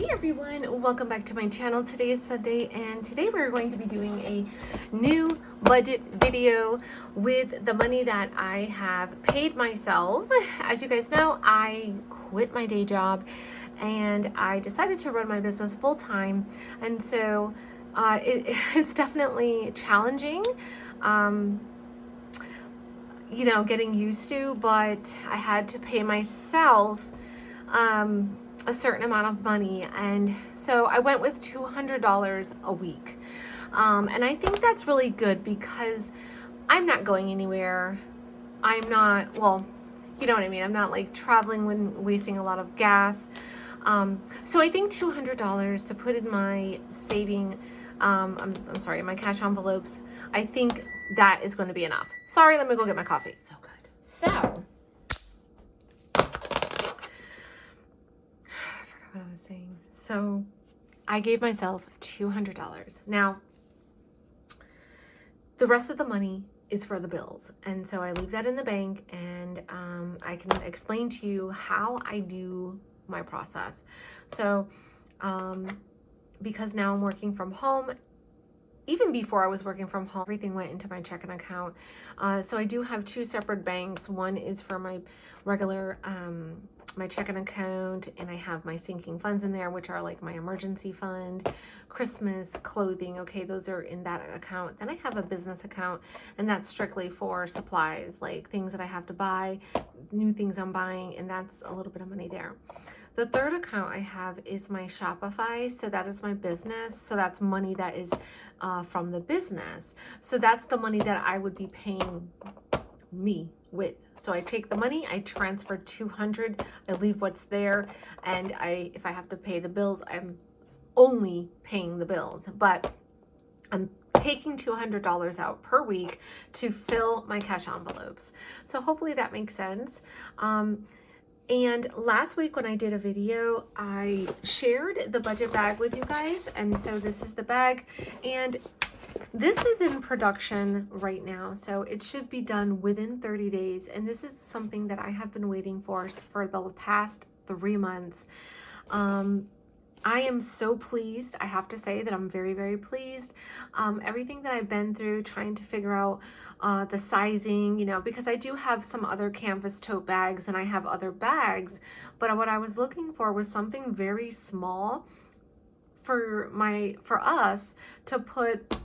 Hey everyone, welcome back to my channel. Today is Sunday and today we're going to be doing a new budget video with the money that I have paid myself. As you guys know, I quit my day job and I decided to run my business full time, and so it's definitely challenging, getting used to, but I had to pay myself a certain amount of money, and so I went with $200 a week, and I think that's really good because I'm not going anywhere. I'm not, well, you know what I mean, I'm not like traveling when wasting a lot of gas. So I think $200 to put in my saving, I'm sorry, my cash envelopes, I think that is going to be enough. Sorry, let me go get my coffee. So good. So what I was saying. So I gave myself $200. Now, the rest of the money is for the bills. And so I leave that in the bank, and I can explain to you how I do my process. So because now I'm working from home, even before I was working from home, everything went into my checking account. So I do have two separate banks. One is for my regular, my checking account, and I have my sinking funds in there, which are like my emergency fund, Christmas, clothing. Okay, those are in that account. Then I have a business account, and that's strictly for supplies, like things that I have to buy, new things I'm buying, and that's a little bit of money there. The third account I have is my Shopify. So that is my business. So that's money that is from the business. So that's the money that I would be paying me with. So I take the money, I transfer 200, I leave what's there, and if I have to pay the bills, I'm only paying the bills. But I'm taking $200 out per week to fill my cash envelopes. So hopefully that makes sense. And last week when I did a video, I shared the budget bag with you guys. And so this is the bag, and this is in production right now. So it should be done within 30 days. And this is something that I have been waiting for the past 3 months. I am so pleased. I have to say that I'm very, very pleased. Everything that I've been through trying to figure out the sizing, because I do have some other canvas tote bags and I have other bags, but what I was looking for was something very small for us to put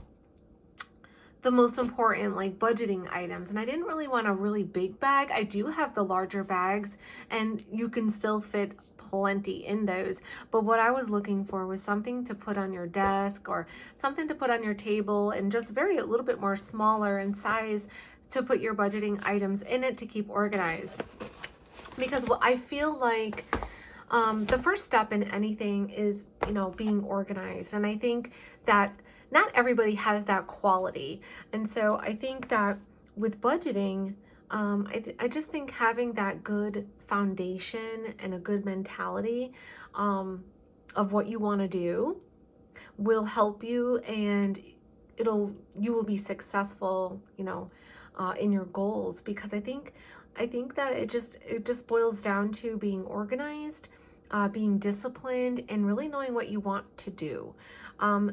the most important like budgeting items. And I didn't really want a really big bag. I do have the larger bags and you can still fit plenty in those, but what I was looking for was something to put on your desk or something to put on your table, and just a little bit more smaller in size to put your budgeting items in it to keep organized. Because what I feel like the first step in anything is being organized, and I think that not everybody has that quality. And so I think that with budgeting, I just think having that good foundation and a good mentality of what you want to do will help you, and you will be successful, in your goals. Because I think that it just boils down to being organized, being disciplined, and really knowing what you want to do.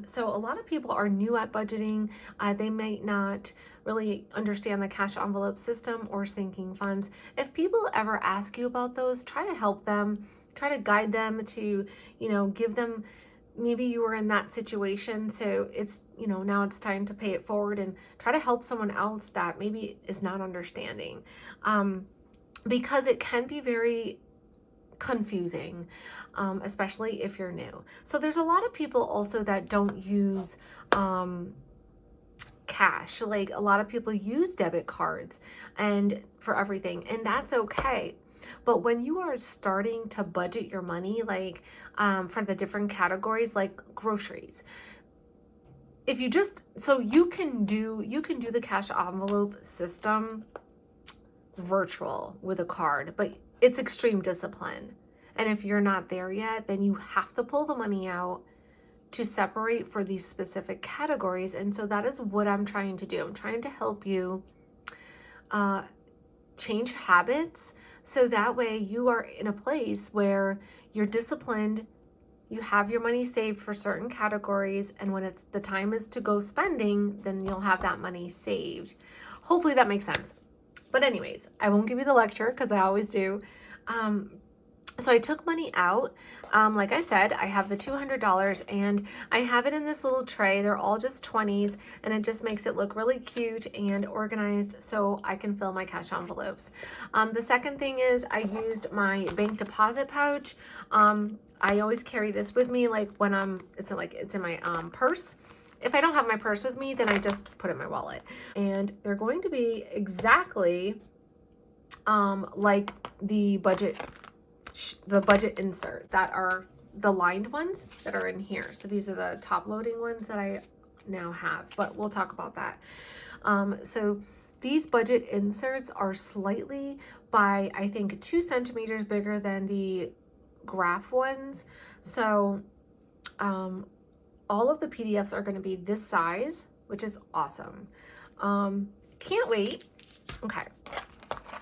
So a lot of people are new at budgeting. They might not really understand the cash envelope system or sinking funds. If people ever ask you about those, try to help them, try to guide them to, give them, maybe you were in that situation, so it's, now it's time to pay it forward, and try to help someone else that maybe is not understanding, because it can be very confusing, especially if you're new. So there's a lot of people also that don't use cash. Like a lot of people use debit cards and for everything, and that's okay. But when you are starting to budget your money, like for the different categories, like groceries, if you just, so you can do the cash envelope system virtual with a card, but it's extreme discipline. And if you're not there yet, then you have to pull the money out to separate for these specific categories. And so that is what I'm trying to do. I'm trying to help you change habits, so that way you are in a place where you're disciplined you have your money saved for certain categories, and when it's the time is to go spending, then you'll have that money saved. Hopefully that makes sense. But anyways, I won't give you the lecture because I always do. So I took money out. Like I said, I have the $200 and I have it in this little tray. They're all just 20s, and it just makes it look really cute and organized so I can fill my cash envelopes. The second thing is I used my bank deposit pouch. I always carry this with me, like when it's in my purse. If I don't have my purse with me, then I just put it in my wallet. And they're going to be exactly like the budget insert that are the lined ones that are in here. So these are the top loading ones that I now have, but we'll talk about that. So these budget inserts are slightly by, I think, 2 centimeters bigger than the graph ones. So all of the PDFs are going to be this size, which is awesome. Can't wait. Okay.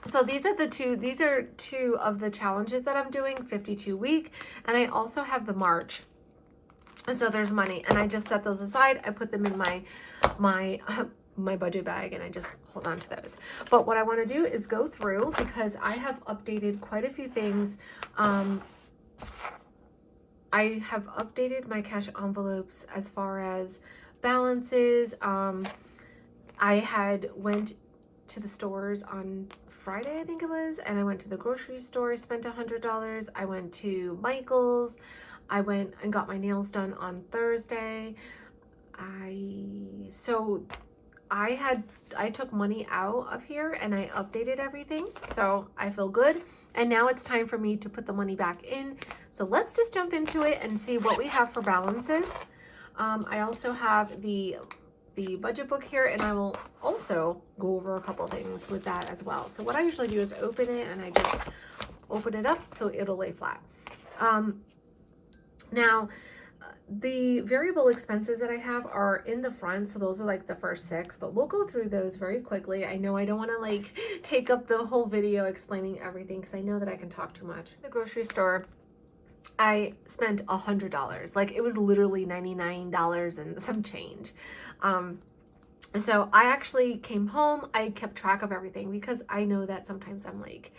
So these are two of the challenges that I'm doing, 52 week, and I also have the March. So there's money, and I just set those aside. I put them in my budget bag, and I just hold on to those. But what I want to do is go through, because I have updated quite a few things. I have updated my cash envelopes as far as balances. I had went to the stores on Friday, I think it was, and I went to the grocery store, spent $100. I went to Michael's. I went and got my nails done on Thursday. I took money out of here and I updated everything, so I feel good. And now it's time for me to put the money back in. So let's just jump into it and see what we have for balances. I also have the budget book here, and I will also go over a couple things with that as well. So what I usually do is open it, and I just open it up so it'll lay flat. Now, the variable expenses that I have are in the front, so those are like the first 6, but we'll go through those very quickly. I know I don't want to like take up the whole video explaining everything because I know that I can talk too much. The grocery store, I spent $100. Like, it was literally $99 and some change. So I actually came home, I kept track of everything because I know that sometimes I'm like,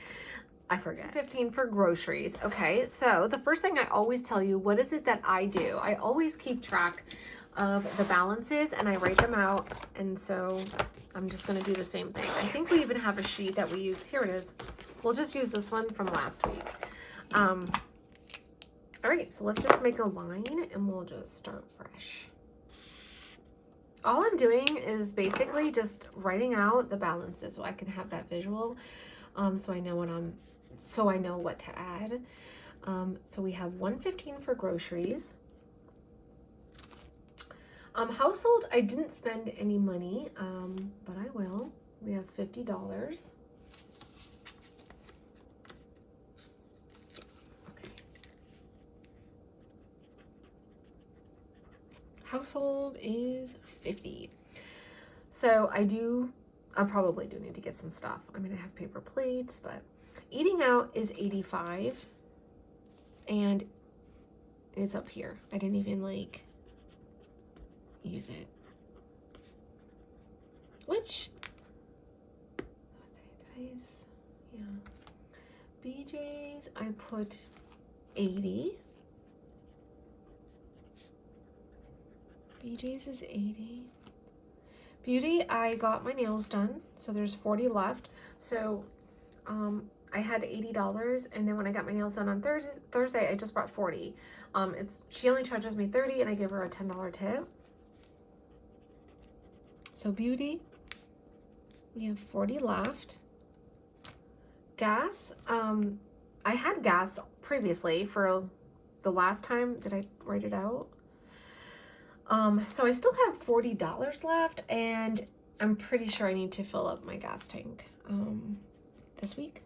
I forget. 15 for groceries. Okay, so the first thing I always tell you, what is it that I do? I always keep track of the balances and I write them out. And so I'm just going to do the same thing. I think we even have a sheet that we use. Here it is. We'll just use this one from last week. All right, so let's just make a line and we'll just start fresh. All I'm doing is basically just writing out the balances so I can have that visual, so I know what to add. So we have $115 for groceries. Household, I didn't spend any money, but I will. We have $50. Household is $50. So I probably do need to get some stuff. I mean, I have paper plates, but eating out is $85, and it's up here. I didn't even like use it. Which, let's see, today's, yeah. BJ's, I put 80. BJ's is 80. Beauty, I got my nails done, so there's 40 left. So I had $80, and then when I got my nails done on Thursday, I just brought 40. She only charges me 30, and I give her a $10 tip. So beauty, we have 40 left. Gas, I had gas previously for the last time. Did I write it out? So I still have $40 left, and I'm pretty sure I need to fill up my gas tank this week.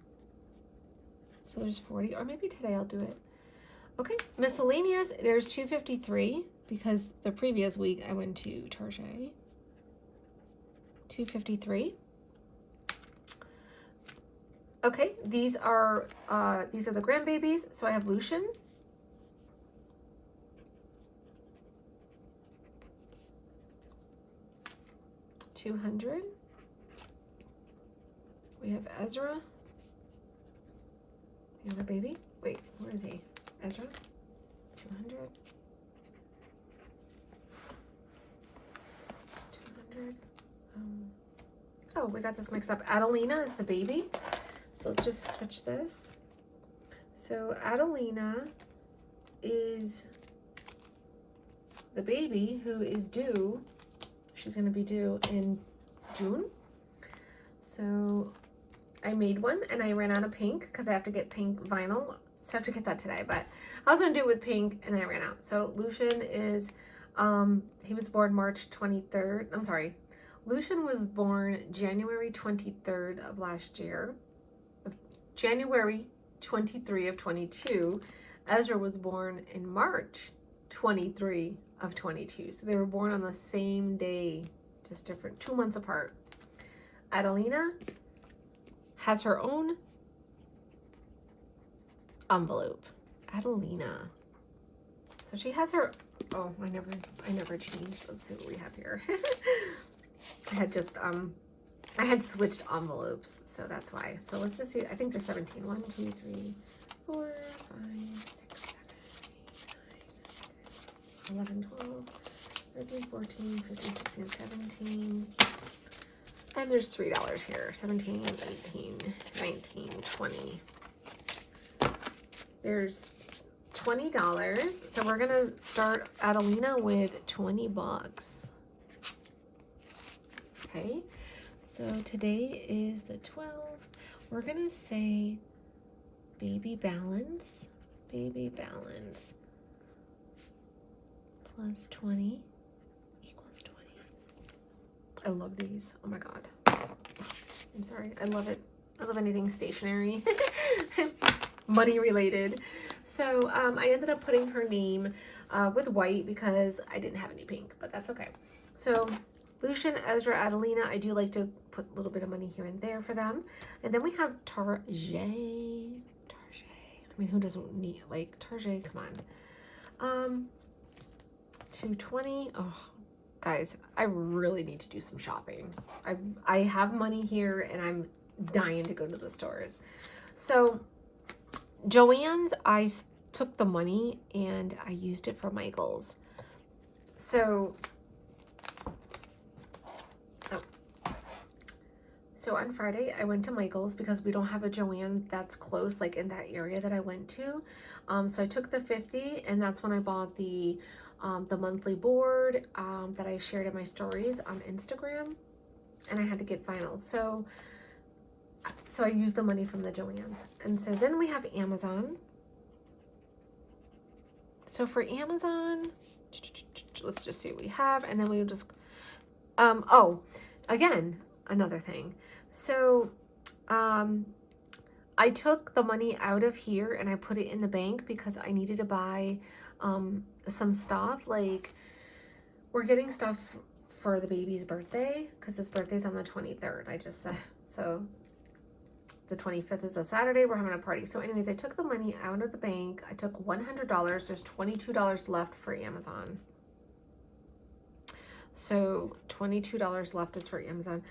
So there's 40, or maybe today I'll do it. Okay, miscellaneous, there's $253 because the previous week I went to Target. $253. Okay, these are the grandbabies. So I have Lucian. 200. We have Ezra. The other baby. Wait, where is he? Ezra. 200. 200. Oh, we got this mixed up. Adelina is the baby. So let's just switch this. So Adelina is the baby who is due. She's going to be due in June. So I made one and I ran out of pink because I have to get pink vinyl. So I have to get that today. But I was going to do it with pink and I ran out. So Lucian is, he was born March 23rd. I'm sorry. Lucian was born January 23rd of last year. January 23 of 22. Ezra was born in March 23 of 22. So they were born on the same day, just different, 2 months apart. Adelina has her own envelope. Adelina. So she has her, oh, I never changed. Let's see what we have here. I had just, I had switched envelopes, so that's why. So let's just see, I think there's 17. 1, 2, 3, 4, 5, 6, 7, 8, 9, 10, 11, 12, 13, 14, 15, 16, 17. And there's $3 here. 17, 18, 19, 20. There's $20. So we're gonna start Adelina with 20 bucks. Okay, so today is the 12th. We're gonna say baby balance plus 20 equals 20. I love these. Oh my God. I'm sorry. I love it. I love anything stationary, money related. So I ended up putting her name with white because I didn't have any pink, but that's okay. So Lucian, Ezra, Adelina, I do like to put a little bit of money here and there for them. And then we have Tarjay. I mean, who doesn't need, like, Tarjay, come on. 220. Oh, guys, I really need to do some shopping. I have money here and I'm dying to go to the stores. So Joann's, I took the money and I used it for Michael's. So on Friday, I went to Michael's because we don't have a Joann that's close, like in that area that I went to. So I took the 50 and that's when I bought the monthly board that I shared in my stories on Instagram. And I had to get vinyl. So I used the money from the Joann's. And so then we have Amazon. So for Amazon, let's just see what we have. And then we just, oh, again, another thing. So I took the money out of here and I put it in the bank because I needed to buy some stuff. Like, we're getting stuff for the baby's birthday because his birthday's on the 23rd. I just said, so the 25th is a Saturday. We're having a party. So anyways, I took the money out of the bank. I took $100. There's $22 left for Amazon. So $22 left is for Amazon.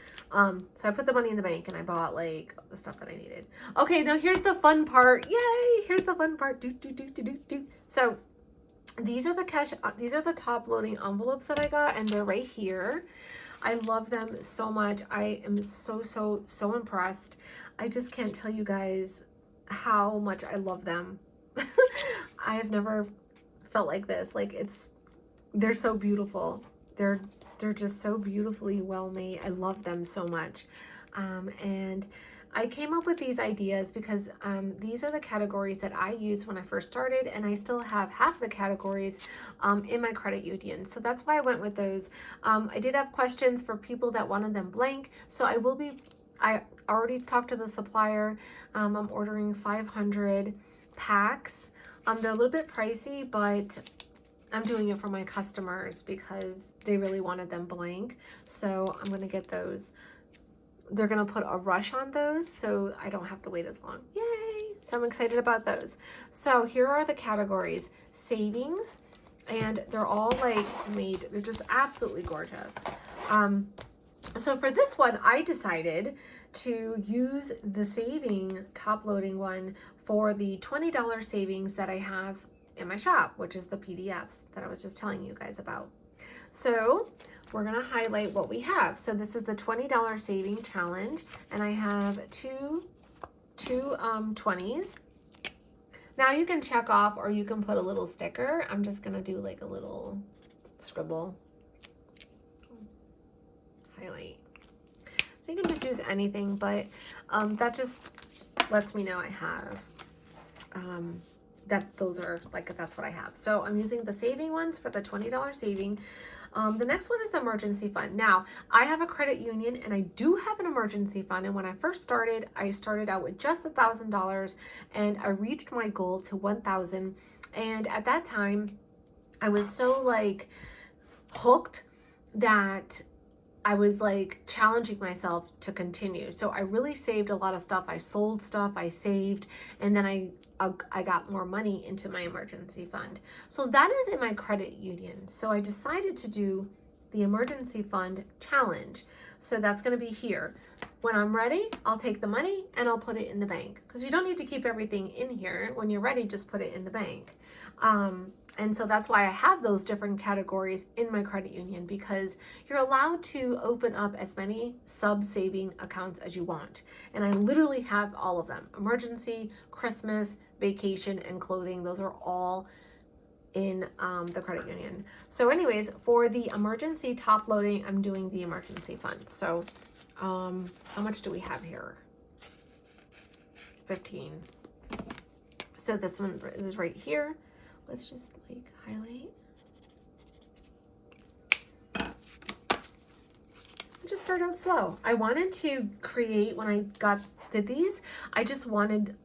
So I put the money in the bank and I bought like the stuff that I needed. Okay, now here's the fun part. Yay! Here's the fun part. So these are the cash. These are the top loading envelopes that I got, and they're right here. I love them so much. I am so impressed. I just can't tell you guys how much I love them. I have never felt like this. Like, they're so beautiful. They're just so beautifully well made. I love them so much. And I came up with these ideas because these are the categories that I used when I first started, and I still have half the categories in my credit union. So that's why I went with those. I did have questions for people that wanted them blank. So I already talked to the supplier. I'm ordering 500 packs. They're a little bit pricey, but I'm doing it for my customers because they really wanted them blank. So I'm going to get those. They're going to put a rush on those so I don't have to wait as long. Yay! So I'm excited about those. So here are the categories. Savings, and they're all like made, they're just absolutely gorgeous. So for this one, I decided to use the saving top loading one for the $20 savings that I have in my shop, which is the PDFs that I was just telling you guys about. So we're gonna highlight what we have. So this is the $20 saving challenge, and I have two 20s. Now you can check off, or you can put a little sticker. I'm just gonna do like a little scribble, highlight. So you can just use anything, but that just lets me know I have that those are like, that's what I have. So I'm using the saving ones for the $20 saving. The next one is the emergency fund. Now, I have a credit union and I do have an emergency fund. And when I first started, I started out with just $1,000 and I reached my goal to 1,000. And at that time, I was so like hooked that I was like challenging myself to continue. So I really saved a lot of stuff. I sold stuff, I saved, and then I got more money into my emergency fund. So that is in my credit union. So I decided to do the emergency fund challenge. So that's going to be here. When I'm ready, I'll take the money and I'll put it in the bank, because you don't need to keep everything in here. When you're ready, just put it in the bank. And so that's why I have those different categories in my credit union, because you're allowed to open up as many sub-saving accounts as you want. And I literally have all of them: emergency, Christmas, vacation, and clothing. Those are all in the credit union. So anyways, for the emergency top loading, I'm doing the emergency fund. So how much do we have here? 15. So this one is right here. Let's just like highlight. Just start out slow. I wanted to create, when I did these, I just wanted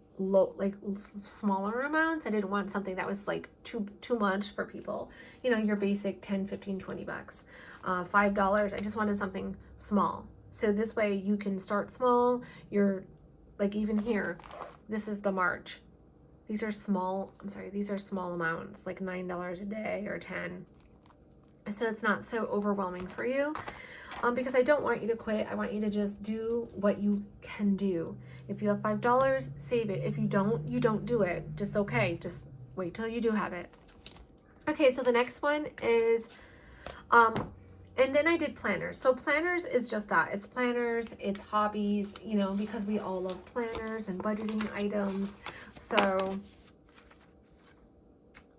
smaller amounts. I didn't want something that was like too much for people. You know, your basic 10, 15, 20 bucks, $5. I just wanted something small. So this way you can start small. You're like, even here, this is the March. These are small, these are small amounts, like $9 a day or 10. So it's not so overwhelming for you, because I don't want you to quit. I want you to just do what you can do. If you have $5, save it. If you don't, you don't do it. Just okay. Just wait till you do have it. Okay, so the next one is, and then I did planners. So planners is just that. It's planners, it's hobbies, you know, because we all love planners and budgeting items. So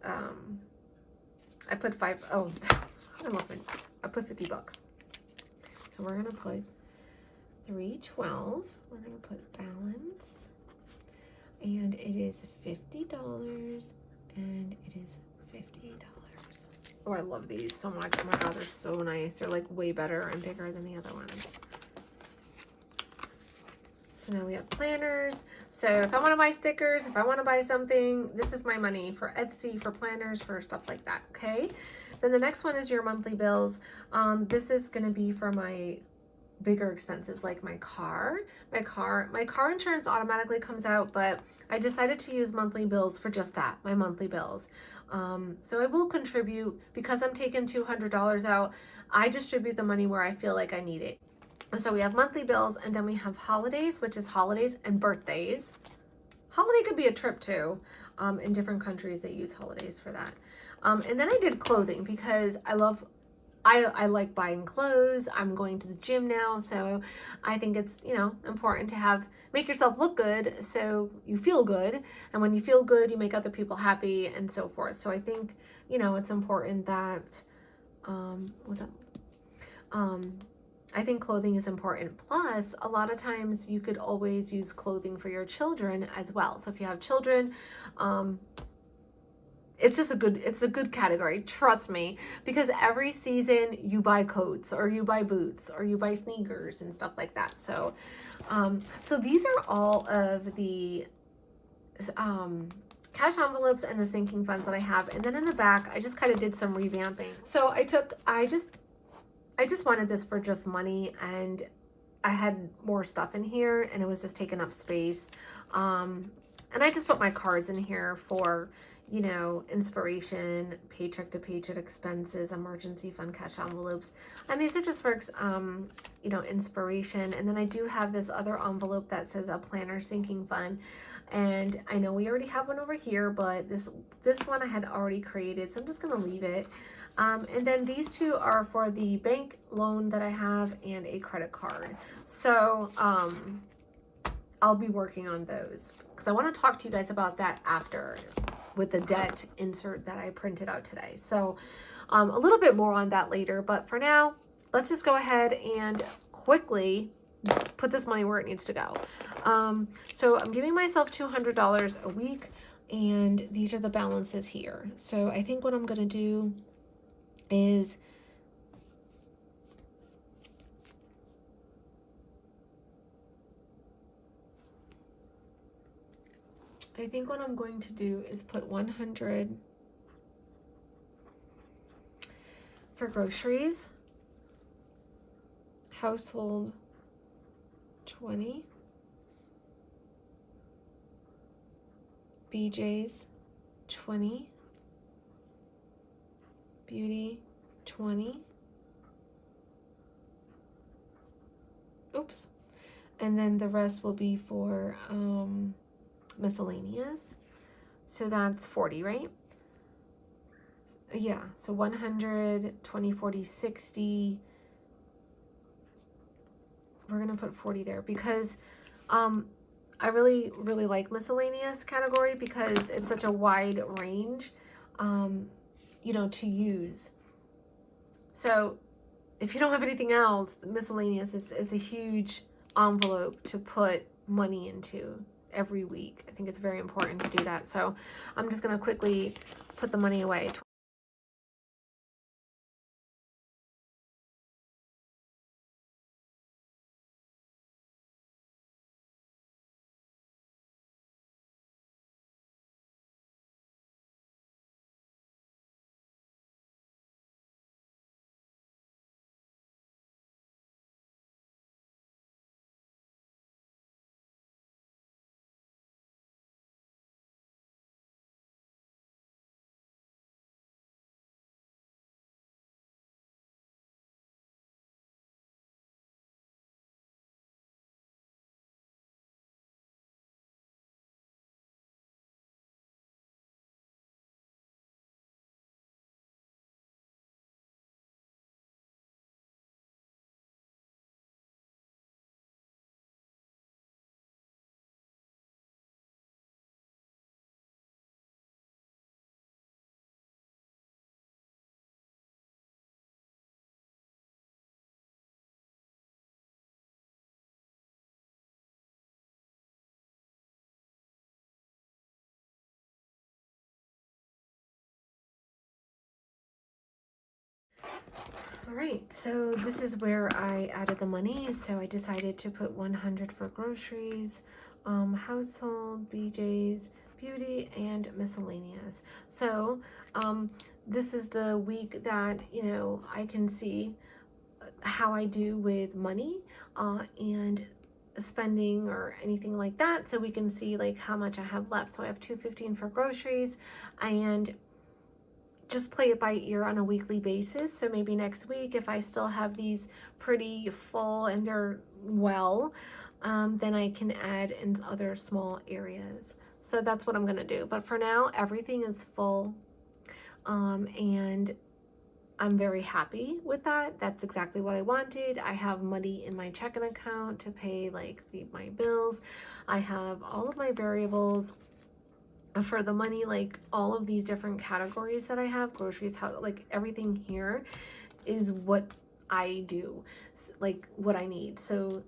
I put I put 50 bucks. So we're gonna put 312. We're gonna put balance, and it is $50, and it is $50. Oh, I love these so much. Oh my God, they're so nice. They're like way better and bigger than the other ones. So now we have planners. So if I want to buy stickers, if I want to buy something, this is my money for Etsy, for planners, for stuff like that. Okay. Then the next one is your monthly bills. This is going to be for my bigger expenses, like my car insurance automatically comes out, but I decided to use monthly bills for just that, my monthly bills. So I will contribute, because I'm taking $200 out. I distribute the money where I feel like I need it. So we have monthly bills, and then we have holidays, which is holidays and birthdays. Holiday could be a trip too. In different countries they use holidays for that. And then I did clothing, because I like buying clothes. I'm going to the gym now, so I think it's, you know, important to make yourself look good so you feel good. And when you feel good, you make other people happy and so forth. So I think, you know, it's important that, I think clothing is important. Plus, a lot of times you could always use clothing for your children as well. So if you have children, it's a good category, trust me, because every season you buy coats, or you buy boots, or you buy sneakers and stuff like that. So so these are all of the cash envelopes and the sinking funds that I have. And then in the back, I just kind of did some revamping. So I just wanted this for just money, and I had more stuff in here and it was just taking up space. And I just put my cards in here for, you know, inspiration, paycheck to paycheck expenses, emergency fund, cash envelopes. And these are just for, you know, inspiration. And then I do have this other envelope that says a planner sinking fund. And I know we already have one over here, but this one I had already created, so I'm just going to leave it. And then these two are for the bank loan that I have and a credit card. So I'll be working on those because I want to talk to you guys about that after with the debt insert that I printed out today. So a little bit more on that later, but for now, let's just go ahead and quickly put this money where it needs to go. So I'm giving myself $200 a week, and these are the balances here. So I think what I'm going to do is put 100 for groceries, household 20, BJ's 20, beauty 20, oops, and then the rest will be for miscellaneous. So that's 40, right? Yeah, so 100, 20, 40, 60. We're gonna put 40 there because I really like miscellaneous category because it's such a wide range, you know, to use. So if you don't have anything else, miscellaneous is a huge envelope to put money into every week. I think it's very important to do that. So I'm just going to quickly put the money away. All right, so this is where I added the money. So I decided to put 100 for groceries, household, BJ's, beauty, and miscellaneous. So this is the week that, you know, I can see how I do with money and spending or anything like that. So we can see like how much I have left. So I have $215 for groceries, and just play it by ear on a weekly basis. So maybe next week, if I still have these pretty full and they're well, then I can add in other small areas. So that's what I'm gonna do. But for now, everything is full, and I'm very happy with that. That's exactly what I wanted. I have money in my checking account to pay like my bills. I have all of my variables for the money, like all of these different categories that I have, groceries, how, like everything here is what I do, like what I need. So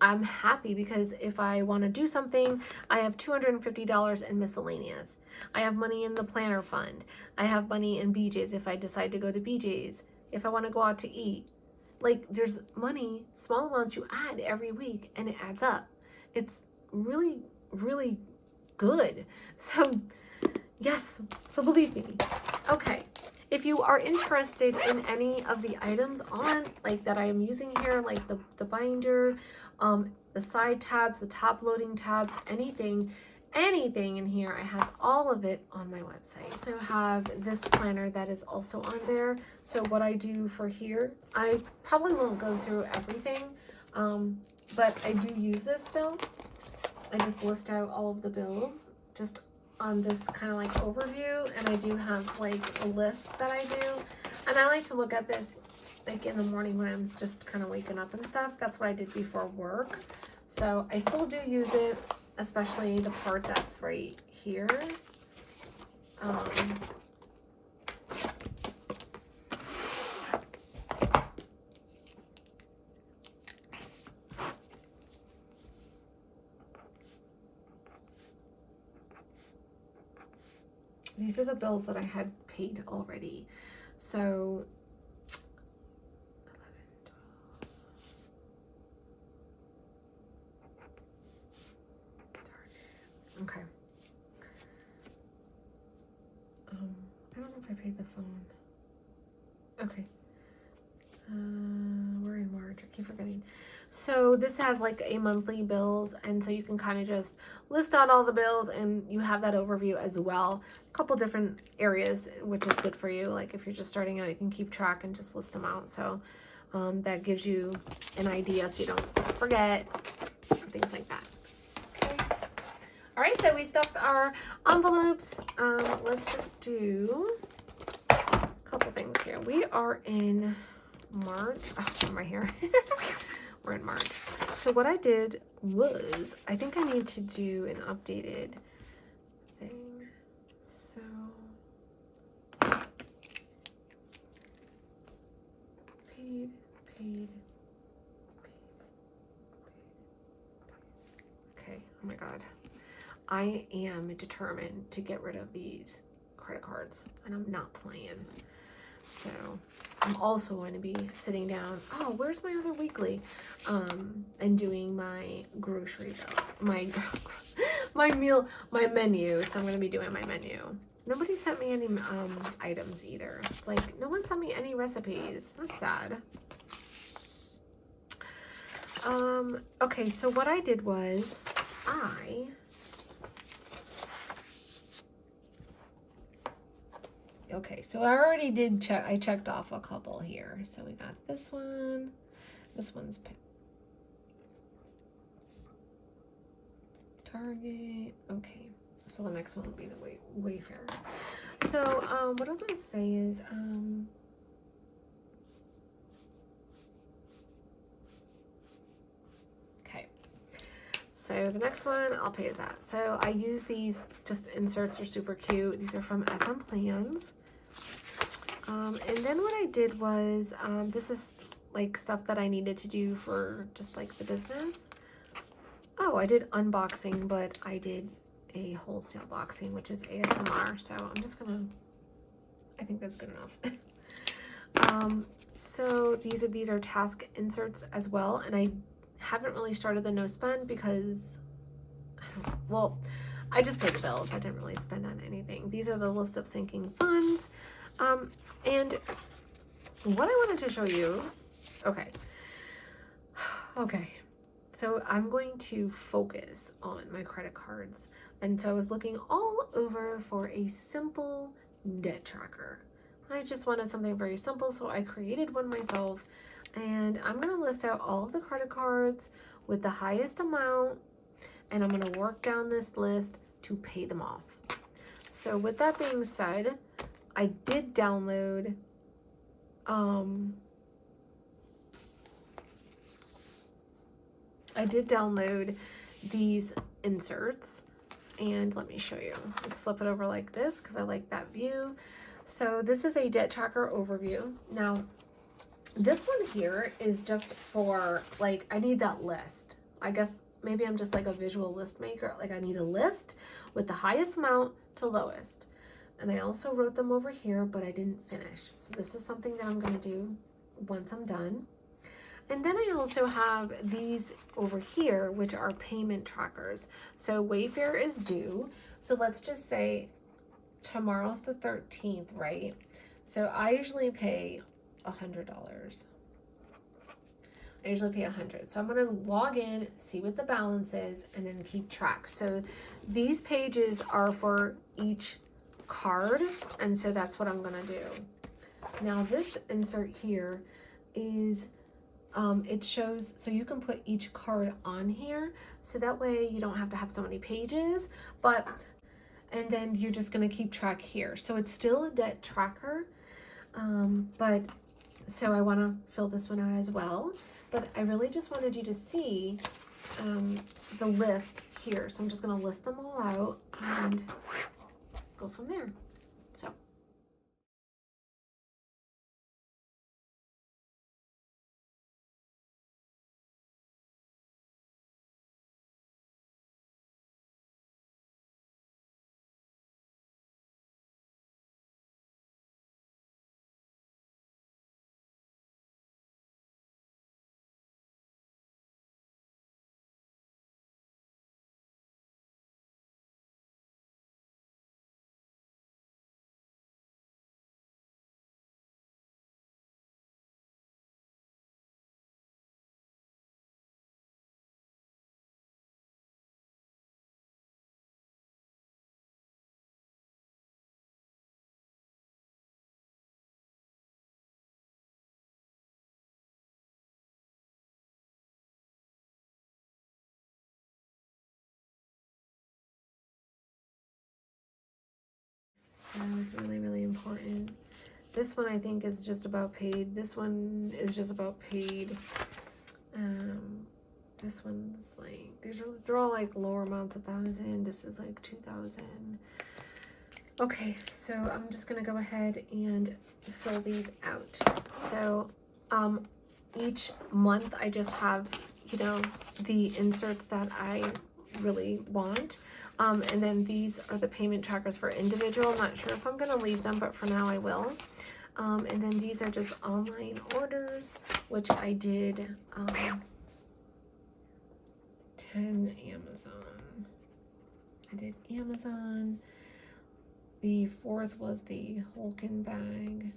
I'm happy because if I want to do something, I have $250 in miscellaneous. I have money in the planner fund. I have money in BJ's if I decide to go to BJ's. If I want to go out to eat, like there's money, small amounts you add every week and it adds up. It's really good. So yes, so believe me. Okay, if you are interested in any of the items on like that I am using here, like the binder, the side tabs, the top loading tabs, anything, anything in here, I have all of it on my website. So I have this planner that is also on there. So what I do for here, I probably won't go through everything, but I do use this still. I just list out all of the bills just on this kind of like overview, and I do have like a list that I do, and I like to look at this like in the morning when I'm just kind of waking up and stuff. That's what I did before work, so I still do use it, especially the part that's right here. These are the bills that I had paid already. So 11, 12. Okay. I don't know if I paid the phone. Okay. We're in March. I keep forgetting. So this has like a monthly bills, and so you can kind of just list out all the bills, and you have that overview as well. A couple different areas, which is good for you. Like if you're just starting out, you can keep track and just list them out. So that gives you an idea so you don't forget, things like that. Okay. All right, so we stuffed our envelopes. Let's just do a couple things here. We are in March. Oh, I'm right here. We're in March. So what I did was, I think I need to do an updated thing. So paid. Okay, oh my God. I am determined to get rid of these credit cards, and I'm not playing. So I'm also going to be sitting down. Oh, where's my other weekly? And doing my grocery bill, my menu. So I'm going to be doing my menu. Nobody sent me any items either. It's like no one sent me any recipes. That's sad. Okay, so what I did was okay, so I already did check. I checked off a couple here. So we got this one. This one's Target. Okay, so the next one will be the Wayfair. So what I was gonna say is okay. So the next one I'll pay is that. So I use these just inserts are super cute. These are from SM Plans. And then what I did was, this is like stuff that I needed to do for just like the business. Oh, I did unboxing, but I did a wholesale boxing, which is ASMR. So I'm just gonna, I think that's good enough. So these are task inserts as well. And I haven't really started the no spend because, well, I just paid the bills. I didn't really spend on anything. These are the list of sinking funds. And what I wanted to show you, okay, so I'm going to focus on my credit cards. And so I was looking all over for a simple debt tracker. I just wanted something very simple, so I created one myself, and I'm going to list out all of the credit cards with the highest amount, and I'm going to work down this list to pay them off. So with that being said, I did download these inserts, and let me show you. Just flip it over like this because I like that view. So this is a debt tracker overview. Now this one here is just for like, I need that list. I guess maybe I'm just like a visual list maker. Like I need a list with the highest amount to lowest. And I also wrote them over here, but I didn't finish. So this is something that I'm going to do once I'm done. And then I also have these over here, which are payment trackers. So Wayfair is due. So let's just say tomorrow's the 13th, right? So I usually pay $100. I usually pay $100. So I'm going to log in, see what the balance is, and then keep track. So these pages are for each card, and so that's what I'm going to do. Now this insert here is, it shows, so you can put each card on here, so that way you don't have to have so many pages, and then you're just going to keep track here. So it's still a debt tracker, but so I want to fill this one out as well. But I really just wanted you to see the list here. So I'm just going to list them all out and go from there. So. So it's really, really important. This one I think is just about paid. This one is just about paid. This one's like, they're all like lower amounts, 1,000. This is like 2,000. Okay, so I'm just gonna go ahead and fill these out. So each month I just have, you know, the inserts that I really want. And then these are the payment trackers for individual. I'm not sure if I'm gonna leave them, but for now I will. And then these are just online orders, which I did 10 Amazon. I did Amazon. The 4th was the Holken bag.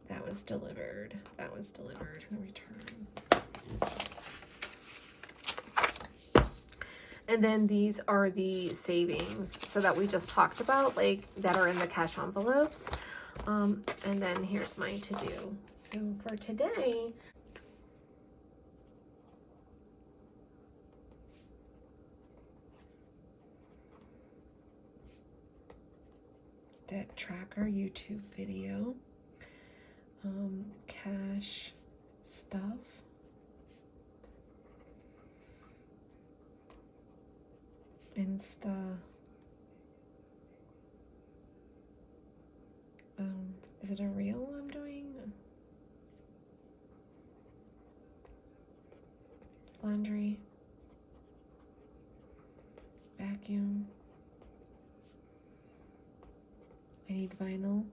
That was delivered. That was delivered and returned. And then these are the savings, so that we just talked about, like that are in the cash envelopes. And then here's my to-do. So for today, debt tracker YouTube video, cash stuff, Insta, is it a reel I'm doing? Laundry, vacuum, I need vinyl.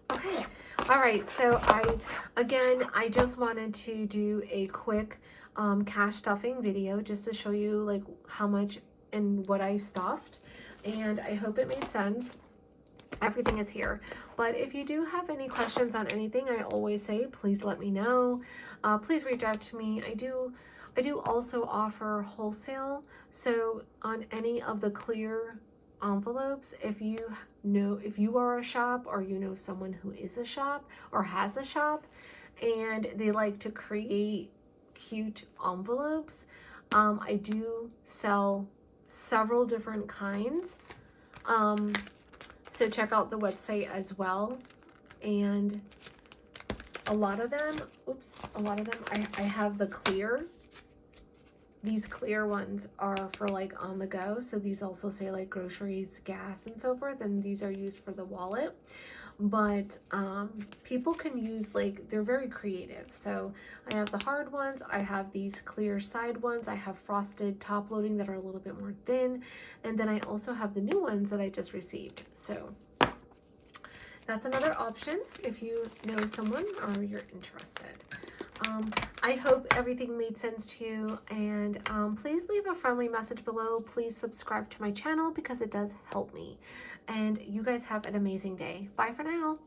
Okay, all right, so I just wanted to do a quick cash stuffing video just to show you like how much and what I stuffed, and I hope it made sense. Everything is here, but if you do have any questions on anything, I always say please let me know. Please reach out to me. I do also offer wholesale, so on any of the clear envelopes, if you are a shop or you know someone who is a shop or has a shop and they like to create cute envelopes, I do sell several different kinds. So check out the website as well. And a lot of them, I have the clear. These clear ones are for like on the go. So these also say like groceries, gas, and so forth. And these are used for the wallet. But people can use, like, they're very creative. So I have the hard ones. I have these clear side ones. I have frosted top loading that are a little bit more thin. And then I also have the new ones that I just received. So that's another option if you know someone or you're interested. I hope everything made sense to you, and please leave a friendly message below. Please subscribe to my channel because it does help me. And you guys have an amazing day. Bye for now.